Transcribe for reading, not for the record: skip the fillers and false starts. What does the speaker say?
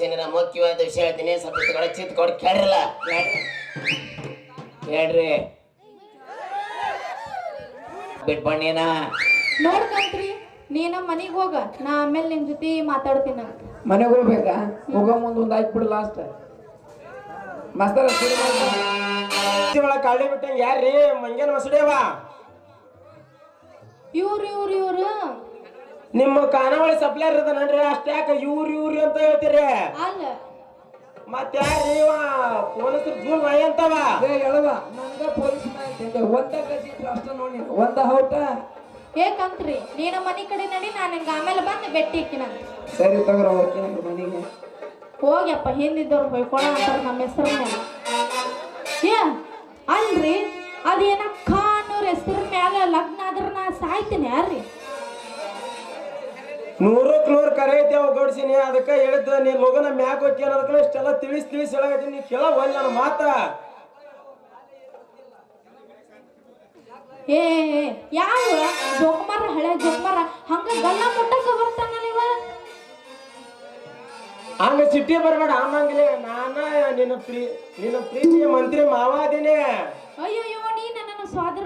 ಗೌಡ್ಸಿನ ಮುಖ್ಯವಾದ ವಿಷಯ ಹೇಳ್ತೀನಿ. ಸ್ವಲ್ಪ ಚಿತ್ ಕೊಡ್ ಕೇಳಿರಲ್ಲ ಹೇಳ್ರಿ. ಬಿಟ್ಬಣ್ಣೀನ ನೋಡ್ಕಂತ್ರಿ ನೀನ ಮನಿಗ್ ಹೋಗ, ನಾ ಆಮೇಲೆ ನಿನ್ ಜೊತೆ ಮಾತಾಡ್ತೀನ. ಮನೆಗೆ ಹೋಗ್ಬೇಕಾ? ಹೋಗೋ ಮುಂದೆ ಒಂದು ಹಾಕ್ಬಿಡು ಲಾಸ್ಟ್ ಮಸ್ತಾರ ಕಾಳಿ ಬಿಟ್ಟ ಯಾರ್ರೀ ಮಂಗೇನ ಮಸಡೇವ? ಇವ್ರು ನಿಮ್ಮ ಖಾನಾವಳಿ ಸಪ್ಲೈಯರ್ ಇದ ನನ್ರಿ. ಅಷ್ಟ್ಯಾಕ ಇವ್ರಿ ಅಂತ ಹೇಳ್ತೀರಿ? ಅಲ್ಲ ಮತ್ತೆ ಯಾರ್ರಿ ಪೊಲೀಸರು ಜೂಲ್ ನಾಯಿ ಅಂತವ? ಹೇಳವ ನನಗ ಪೊಲೀಸ್ ಒಂದ ಕಸಿ ಅಷ್ಟ ನೋಡಿ ಒಂದ ಹೌಟ. ಏಕಂತ್ರಿ ನೀನ ಮನಿ ಕಡೆ ನಡಿ, ನಾನು ನಿಂಗೆ ಆಮೇಲೆ ಬಂದು ಬೆಟ್ಟಿ ಇಕ್ಕಿನಂತ. ಸರಿ ತಗೋರ ಓಕೆ ಮನೆಗೆ ಹೋಗ್ಯಪ್ಪ, ಹಿಂದಿದ್ದವ್ರು ಹೊಯ್ಕೊಳ ಅಂತಾರ ನಮ್ಮ ಹೆಸರ ಮೇಲೆ. ಏ ಅಲ್ರಿ ಅದೇನ ಖಾನೂರ್ ಹೆಸರ ಮ್ಯಾಲ ಲಗ್ನ ಆದ್ರ ನಾ ಸಾಯ್ತೀನಿ ಯಾರ್ರಿ? 100ಕ್ಕೆ 100 ಕರೆ ಐತೆ ಅವ್ ಗೌಡ್ಸಿನಿ. ಅದಕ್ಕೆ ಹೇಳಿದ್ದ ನೀ ಲೋಗನ ಮ್ಯಾಕ್ ಹೋಗಿ ಅನ್ನೋದಕ್ಕೆ ಇಷ್ಟೆಲ್ಲ ತಿಳಿಸಿ ಹೇಳಕತ್ತೀನಿ. ನೀ ಕೇಳ ಒಲ್ಲ ನನ್ನ ಮಾತ. ಏ ಯಾವ ಜೋಕುಮಾರ ಹಳೆ ಜೋಕುಮಾರ ಹಂಗ ಗಲ್ಲ ಮುಟ್ಟಕ ಬರ್ತಾನ ನೀವ? ಹಂಗ ಸಿಟ್ಟಿ ಬರ್ಬೇಡ ಅನ್ನಂಗಿಲ್ಲ. ನಿನ್ನ ಪ್ರೀತಿಯ ಮಂತ್ರಿ ಮಾವ ಅದೇನೆ. ಅಯ್ಯೋ ನೀ ನನ್ನ ಸ್ವಾದ್ರ